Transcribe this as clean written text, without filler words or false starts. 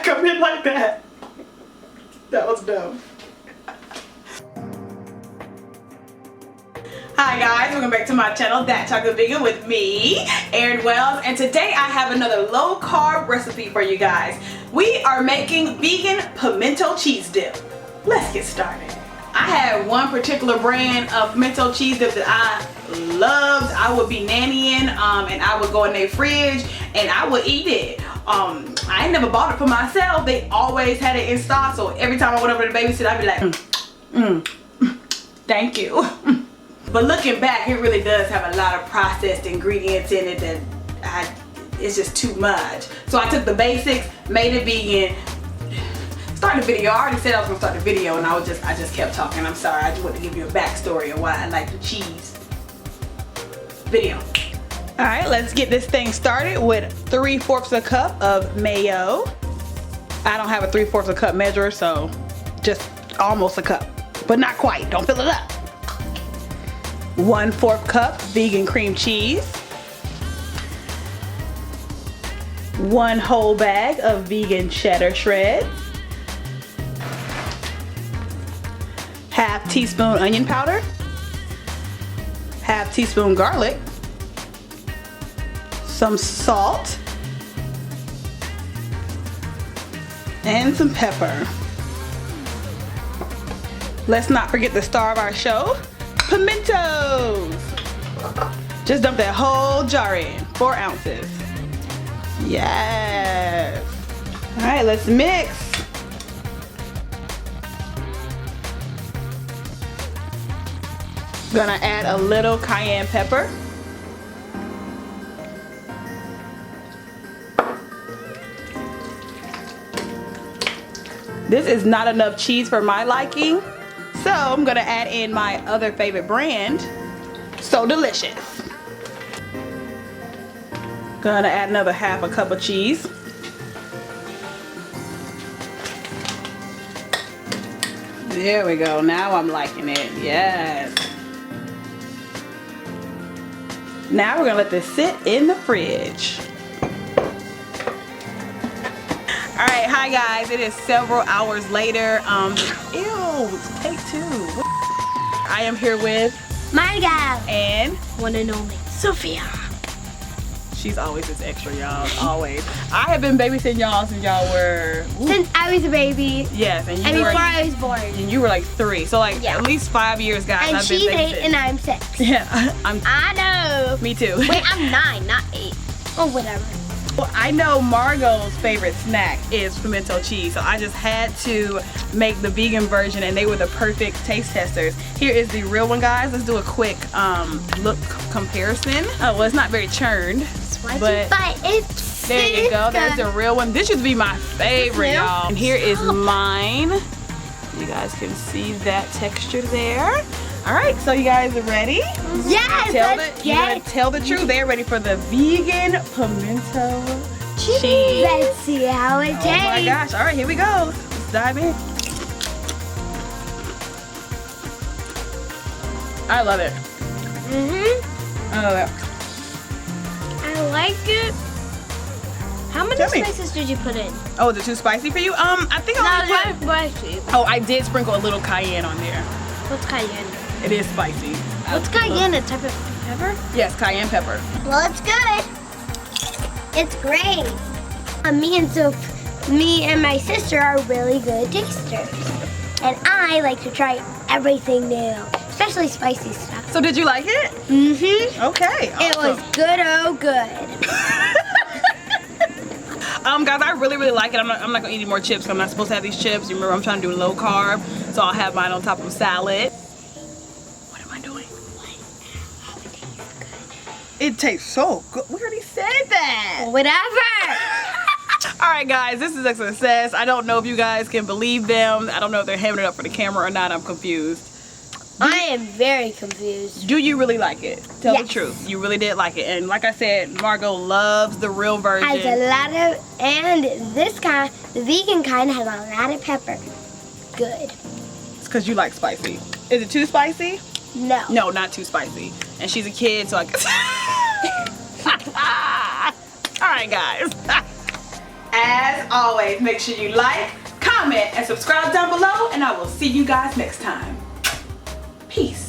come in like that. That was dumb. Hi guys, welcome back to my channel, That Chocolate Vegan, with me, Erin Wells, and today I have another low carb recipe for you guys. We are making vegan pimento cheese dip. Let's get started. I had one particular brand of pimento cheese dip that I loved. I would be nannying and I would go in their fridge and I would eat it. I ain't never bought it for myself. They always had it in stock, so every time I went over to babysit, I'd be like, thank you. But looking back, it really does have a lot of processed ingredients in it that it's just too much. So I took the basics, made it vegan, started the video. I already said I was gonna start the video and I just kept talking. I'm sorry, I just want to give you a backstory of why I like the cheese video. All right, let's get this thing started with 3/4 a cup of mayo. I don't have a 3/4 a cup measure, so just almost a cup, but not quite, don't fill it up. 1/4 cup vegan cream cheese. 1 whole bag of vegan cheddar shreds. 1/2 teaspoon onion powder. 1/2 teaspoon garlic. Some salt. And some pepper. Let's not forget the star of our show, pimentos. Just dump that whole jar in, 4 ounces. Yes. All right, let's mix. Gonna add a little cayenne pepper. This is not enough cheese for my liking, so I'm gonna add in my other favorite brand, So Delicious. Gonna add another 1/2 cup of cheese. There we go, now I'm liking it, yes. Now we're gonna let this sit in the fridge. Alright, hi guys, it is several hours later. Ew, take 2. I am here with my gal and one and only Sophia. She's always this extra, y'all, always. I have been babysitting y'all since y'all were... Since I was a baby. Yes, and before I was born. And you were like 3, so like at least 5 years, guys. And I've been she's babysitting. 8 and I'm 6. Yeah, I know. Me too. Wait, I'm 9, not 8. Oh, whatever. Well, I know Margot's favorite snack is pimento cheese, so I just had to make the vegan version, and they were the perfect taste testers. Here is the real one, guys. Let's do a quick look comparison. Oh, well, it's not very churned, but it's there you go. There's the real one. This used to be my favorite, y'all. And here is mine. You guys can see that texture there. All right, so you guys are ready? Yes, tell the truth. They're ready for the vegan pimento cheese. Let's see how it tastes. Oh my gosh, all right, here we go. Let's dive in. I love it. I love it. I like it. How many spices did you put in? Oh, is it too spicy for you? I think I only put... spicy. Oh, I did sprinkle a little cayenne on there. What's cayenne? It is spicy. What's cayenne? A type of pepper? Yes, cayenne pepper. Well, it's good. It's great. Me and my sister are really good tasters. And I like to try everything new, especially spicy stuff. So did you like it? Mm-hmm. Okay, awesome. It was good, oh good. Guys, I really like it. I'm not gonna eat any more chips. I'm not supposed to have these chips. You remember, I'm trying to do low carb, so I'll have mine on top of salad. What am I doing? It tastes so good. We already said that. Whatever. All right, guys, this is a success. I don't know if you guys can believe them. I don't know if they're hamming it up for the camera or not. I'm confused. I am very confused. Do you really like it? Tell Yes. the truth. You really did like it. And like I said, Margot loves the real version. Has a lot of, and this kind, the vegan kind, has a lot of pepper. Good. It's because you like spicy. Is it too spicy? No. No, not too spicy. And she's a kid, so I guess. All right, guys. As as always, make sure you like, comment, and subscribe down below, and I will see you guys next time. Peace.